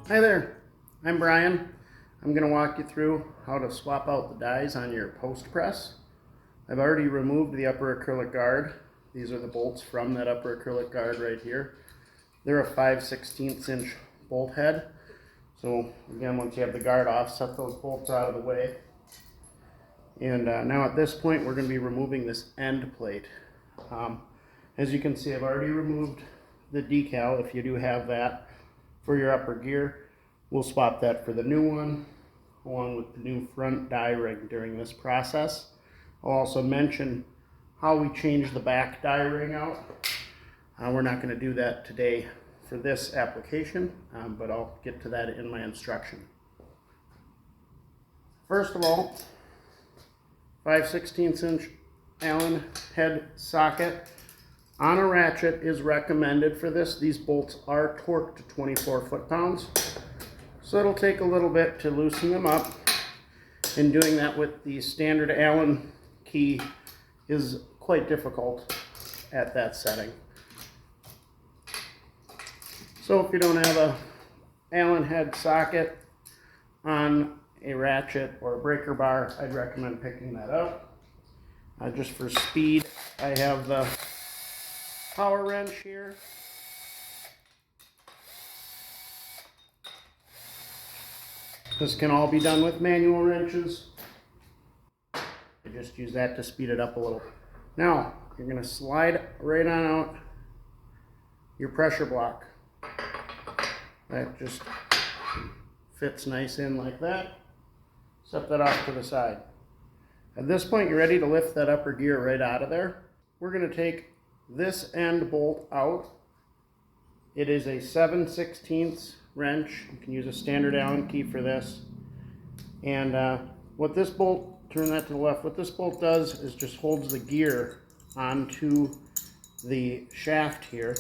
Hi there, I'm Brian. I'm going to walk you through how to swap out the dies on your post press. I've already removed the upper acrylic guard. These are the bolts from that upper acrylic guard right here. They're a 5/16 inch bolt head. So again, once you have the guard off, set those bolts out of the way. And now at this point, we're going to be removing this end plate. As you can see, I've already removed the decal, if you do have that, for your upper gear. We'll swap that for the new one, along with the new front die ring during this process. I'll also mention how we change the back die ring out. We're not going to do that today for this application, but I'll get to that in my instruction. First of all, 5/16 inch Allen head socket on a ratchet is recommended for this. These bolts are torqued to 24 foot-pounds, so it'll take a little bit to loosen them up. And doing that with the standard Allen key is quite difficult at that setting. So if you don't have a Allen head socket on a ratchet or a breaker bar, I'd recommend picking that up. Just for speed, I have the power wrench here. This can all be done with manual wrenches. I just use that to speed it up a little. Now, you're going to slide right on out your pressure block. That just fits nice in like that. Set that off to the side. At this point, you're ready to lift that upper gear right out of there. We're going to take this end bolt out. It is a 7/16 wrench. You can use a standard Allen key for this. And what this bolt, turn that to the left, what this bolt does is just holds the gear onto the shaft here.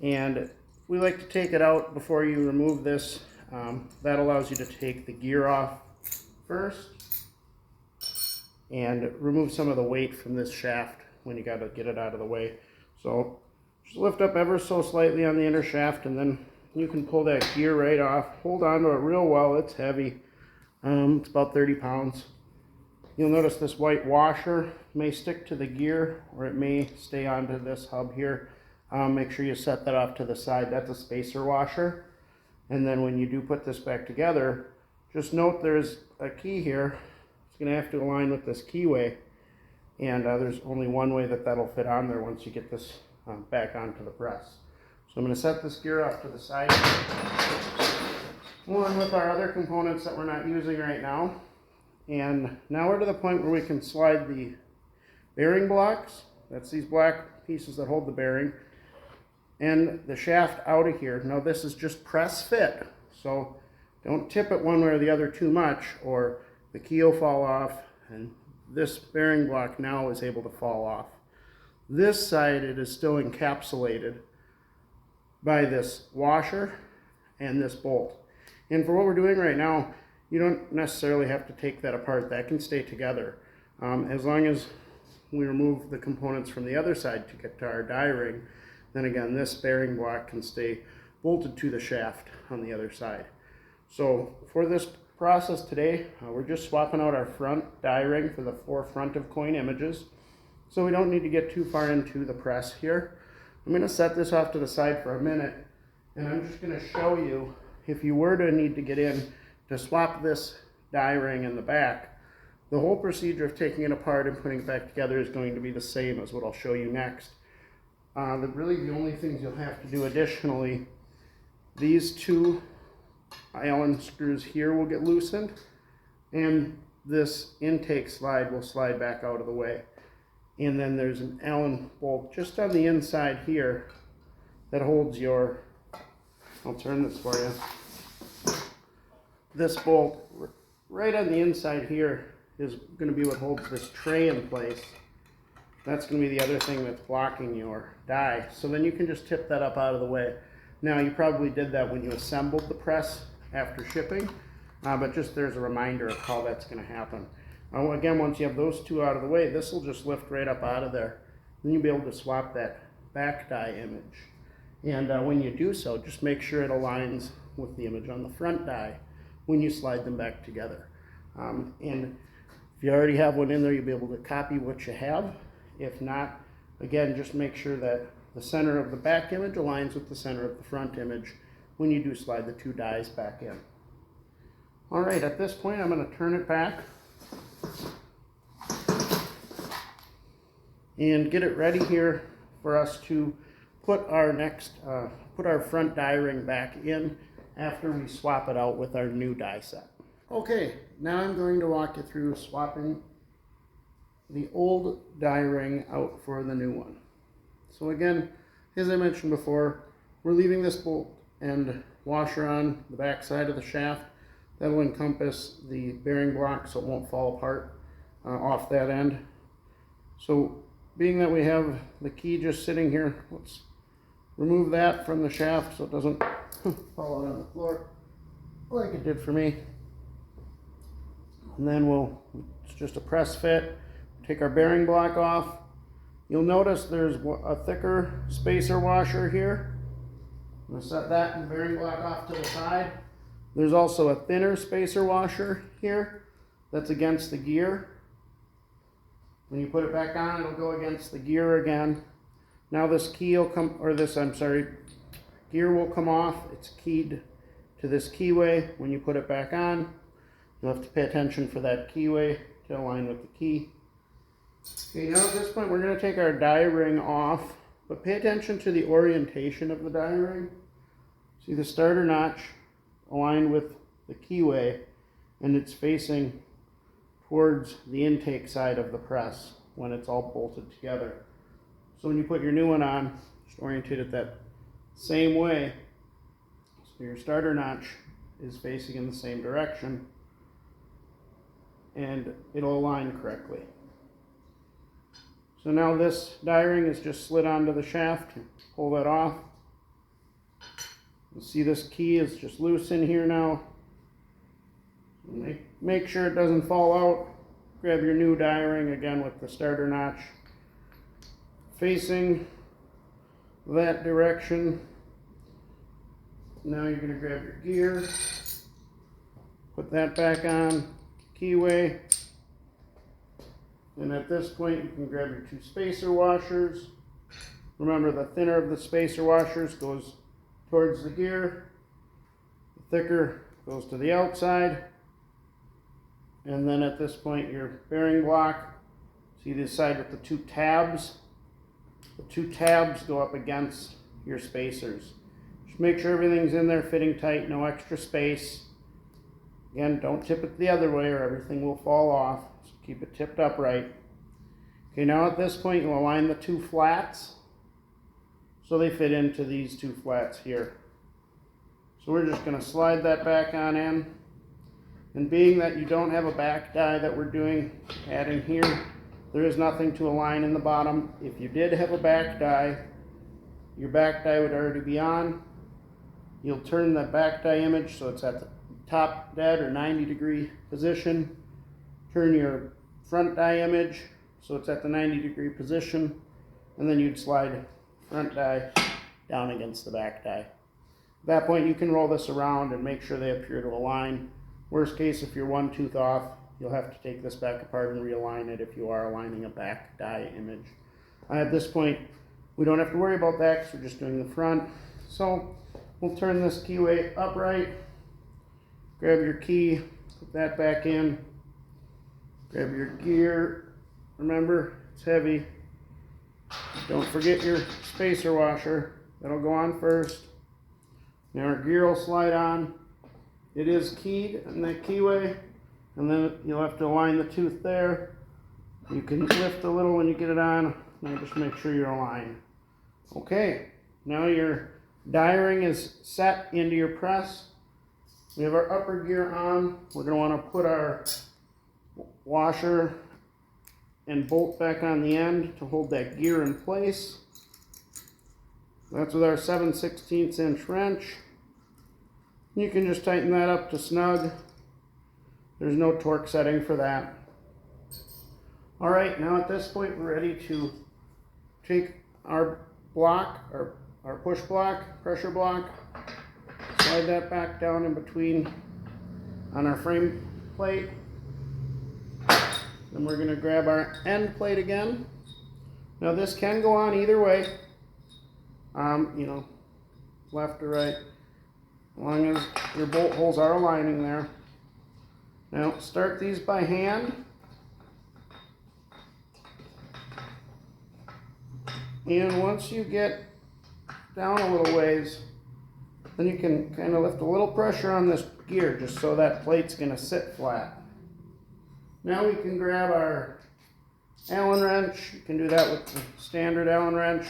And we like to take it out before you remove this. That allows you to take the gear off first and remove some of the weight from this shaft when you got to get it out of the way. So just lift up ever so slightly on the inner shaft, and then you can pull that gear right off. Hold on to it real well. It's heavy. It's about 30 pounds. You'll notice this white washer may stick to the gear, or it may stay onto this hub here. Make sure you set that off to the side. That's a spacer washer. And then when you do put this back together, just note there's a key here. It's going to have to align with this keyway. And there's only one way that that'll fit on there once you get this back onto the press. So I'm going to set this gear off to the side, along with our other components that we're not using right now. And now we're to the point where we can slide the bearing blocks. That's these black pieces that hold the bearing. And the shaft out of here. Now this is just press fit, so don't tip it one way or the other too much, or the key will fall off, and this bearing block now is able to fall off. This side, it is still encapsulated by this washer and this bolt. And for what we're doing right now, you don't necessarily have to take that apart. That can stay together. As long as we remove the components from the other side to get to our die ring, then again, this bearing block can stay bolted to the shaft on the other side. So for this process today, we're just swapping out our front die ring for the 4 front of coin images. So we don't need to get too far into the press here. I'm going to set this off to the side for a minute, and I'm just going to show you, if you were to need to get in to swap this die ring in the back, the whole procedure of taking it apart and putting it back together is going to be the same as what I'll show you next. Really the only things you'll have to do additionally, these 2 Allen screws here will get loosened, and this intake slide will slide back out of the way. And then there's an Allen bolt just on the inside here that holds your, I'll turn this for you. This bolt right on the inside here is going to be what holds this tray in place. That's going to be the other thing that's blocking your die. So then you can just tip that up out of the way. Now, you probably did that when you assembled the press after shipping, but just there's a reminder of how that's going to happen. Again, once you have those 2 out of the way, this will just lift right up out of there. Then you'll be able to swap that back die image. And when you do so, just make sure it aligns with the image on the front die when you slide them back together. And if you already have one in there, you'll be able to copy what you have. If not, again, just make sure that the center of the back image aligns with the center of the front image when you do slide the two dies back in. All right, at this point, I'm going to turn it back and get it ready here for us to put our front die ring back in after we swap it out with our new die set. Okay, now I'm going to walk you through swapping the old die ring out for the new one. So again, as I mentioned before, we're leaving this bolt and washer on the back side of the shaft. That'll encompass the bearing block so it won't fall apart off that end. So being that we have the key just sitting here, let's remove that from the shaft so it doesn't fall out on the floor like it did for me. And then it's just a press fit. Take our bearing block off. You'll notice there's a thicker spacer washer here. I'm going to set that and the bearing block off to the side. There's also a thinner spacer washer here that's against the gear. When you put it back on, it'll go against the gear again. Now this key will come, gear will come off. It's keyed to this keyway. When you put it back on, you'll have to pay attention for that keyway to align with the key. Okay, now at this point we're going to take our die ring off, but pay attention to the orientation of the die ring. See the starter notch aligned with the keyway, and it's facing towards the intake side of the press when it's all bolted together. So when you put your new one on, just orientate it that same way. So your starter notch is facing in the same direction and it'll align correctly. So now this die ring is just slid onto the shaft. Pull that off. You see this key is just loose in here now. Make sure it doesn't fall out. Grab your new die ring again with the starter notch facing that direction. Now you're going to grab your gear, put that back on, keyway, and at this point you can grab your two spacer washers. Remember, the thinner of the spacer washers goes towards the gear, the thicker goes to the outside. And then at this point, your bearing block, see this side with the two tabs? The two tabs go up against your spacers. Just make sure everything's in there fitting tight, no extra space. Again, don't tip it the other way or everything will fall off. So keep it tipped upright. Okay, now at this point, you'll align the two flats so they fit into these two flats here. So we're just going to slide that back on in. And being that you don't have a back die that we're adding here, there is nothing to align in the bottom. If you did have a back die, your back die would already be on. You'll turn the back die image so it's at the top dead or 90-degree position. Turn your front die image so it's at the 90-degree position, and then you'd slide front die down against the back die. At that point, you can roll this around and make sure they appear to align. Worst case, if you're one tooth off, you'll have to take this back apart and realign it if you are aligning a back die image. At this point, we don't have to worry about that because we're just doing the front. So we'll turn this keyway upright, grab your key, put that back in, grab your gear. Remember, it's heavy. Don't forget your spacer washer. That'll go on first. Now our gear will slide on. It is keyed in that keyway, and then you'll have to align the tooth there. You can lift a little when you get it on, and just make sure you're aligned. Okay, now your die ring is set into your press. We have our upper gear on. We're going to want to put our washer and bolt back on the end to hold that gear in place. That's with our 7/16 inch wrench. You can just tighten that up to snug. There's no torque setting for that. All right, now at this point we're ready to take our block, our our push block, pressure block. Slide that back down in between on our frame plate. Then we're going to grab our end plate again. Now this can go on either way, you know, left or right, as long as your bolt holes are aligning there. Now start these by hand. And once you get down a little ways, then you can kind of lift a little pressure on this gear just so that plate's going to sit flat. Now we can grab our Allen wrench. You can do that with the standard Allen wrench.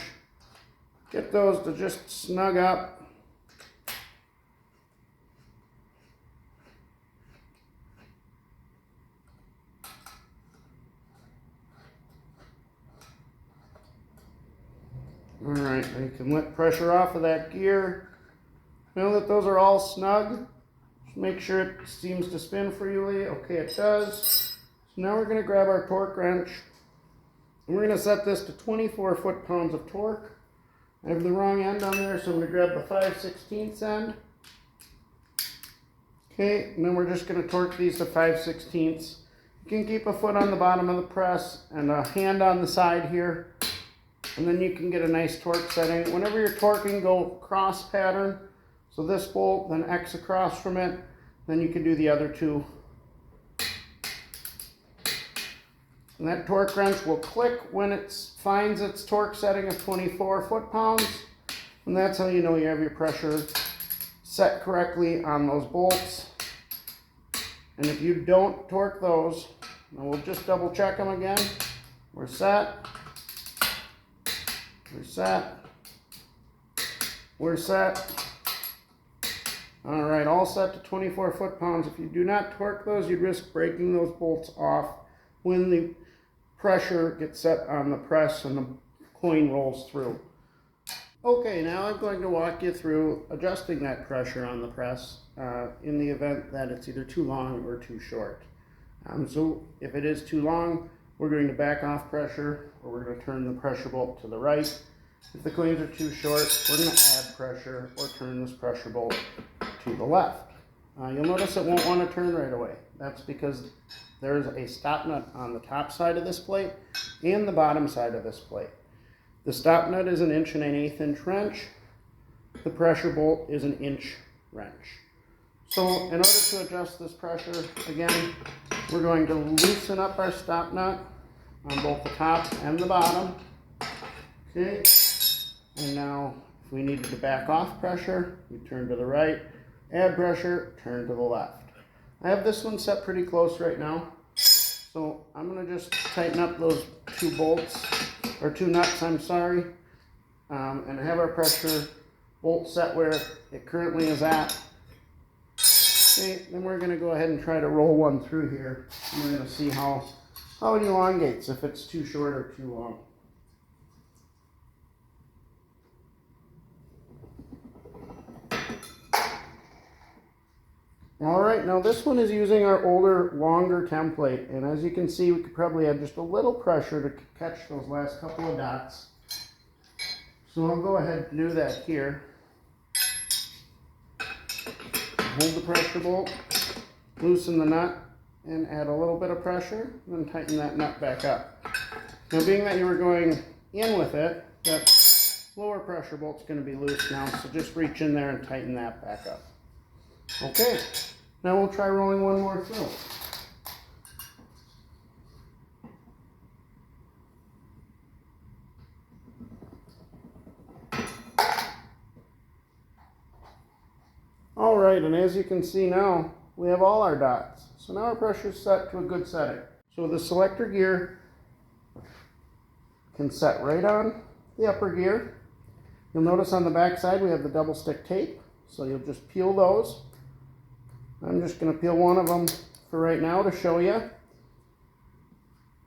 Get those to just snug up. Alright, you can let pressure off of that gear. Know that those are all snug. Just make sure it seems to spin freely. Okay, it does. So now we're going to grab our torque wrench. And we're going to set this to 24 foot-pounds of torque. I have the wrong end on there, so I'm going to grab the 5/16 end. Okay, and then we're just going to torque these to 5/16. You can keep a foot on the bottom of the press and a hand on the side here. And then you can get a nice torque setting. Whenever you're torquing, go cross pattern. So this bolt, then X across from it. Then you can do the other two. And that torque wrench will click when it finds its torque setting of 24 foot-pounds. And that's how you know you have your pressure set correctly on those bolts. And if you don't torque those, and we'll just double check them again. We're set. We're set. We're set. All right, all set to 24 foot-pounds. If you do not torque those, you'd risk breaking those bolts off when the pressure gets set on the press and the coin rolls through. Okay, now I'm going to walk you through adjusting that pressure on the press in the event that it's either too long or too short. So if it is too long, we're going to back off pressure, or we're going to turn the pressure bolt to the right. If the coins are too short, we're going to add pressure or turn this pressure bolt to the left. You'll notice it won't want to turn right away. That's because there's a stop nut on the top side of this plate and the bottom side of this plate. The stop nut is an 1 1/8 inch wrench. The pressure bolt is an inch wrench. So in order to adjust this pressure, again, we're going to loosen up our stop nut on both the top and the bottom. Okay, and now if we needed to back off pressure, we turn to the right, add pressure, turn to the left. I have this one set pretty close right now, so I'm going to just tighten up those two bolts, or two nuts, I'm sorry, and have our pressure bolt set where it currently is at. Okay, then we're going to go ahead and try to roll one through here. We're going to see how it elongates, if it's too short or too long. Alright, now this one is using our older, longer template, and as you can see, we could probably add just a little pressure to catch those last couple of dots. So I'll go ahead and do that here. Hold the pressure bolt, loosen the nut, and add a little bit of pressure, and then tighten that nut back up. Now being that you were going in with it, that lower pressure bolt's going to be loose now, so just reach in there and tighten that back up. Okay, now we'll try rolling one more through. Alright, and as you can see now, we have all our dots. So now our pressure is set to a good setting. So the selector gear can set right on the upper gear. You'll notice on the back side we have the double stick tape, so you'll just peel those. I'm just going to peel one of them for right now to show you.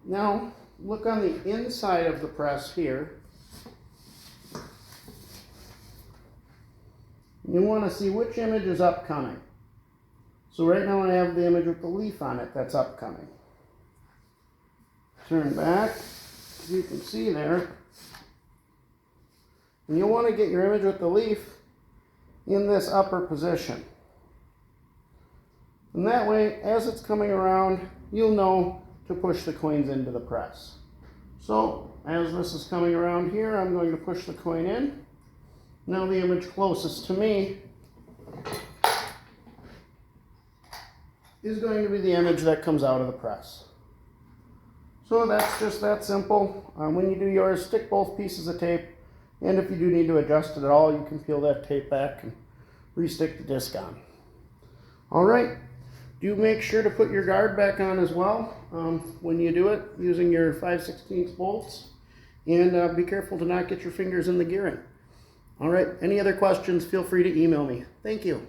Now, look on the inside of the press here. You want to see which image is upcoming. So right now I have the image with the leaf on it that's upcoming. Turn back, as you can see there. And you'll want to get your image with the leaf in this upper position. And that way, as it's coming around, you'll know to push the coins into the press. So, as this is coming around here, I'm going to push the coin in. Now the image closest to me is going to be the image that comes out of the press. So that's just that simple. When you do yours, stick both pieces of tape, and if you do need to adjust it at all, you can peel that tape back and re-stick the disc on. All right, do make sure to put your guard back on as well when you do it using your 5/16 bolts, and be careful to not get your fingers in the gearing. All right, any other questions, feel free to email me. Thank you.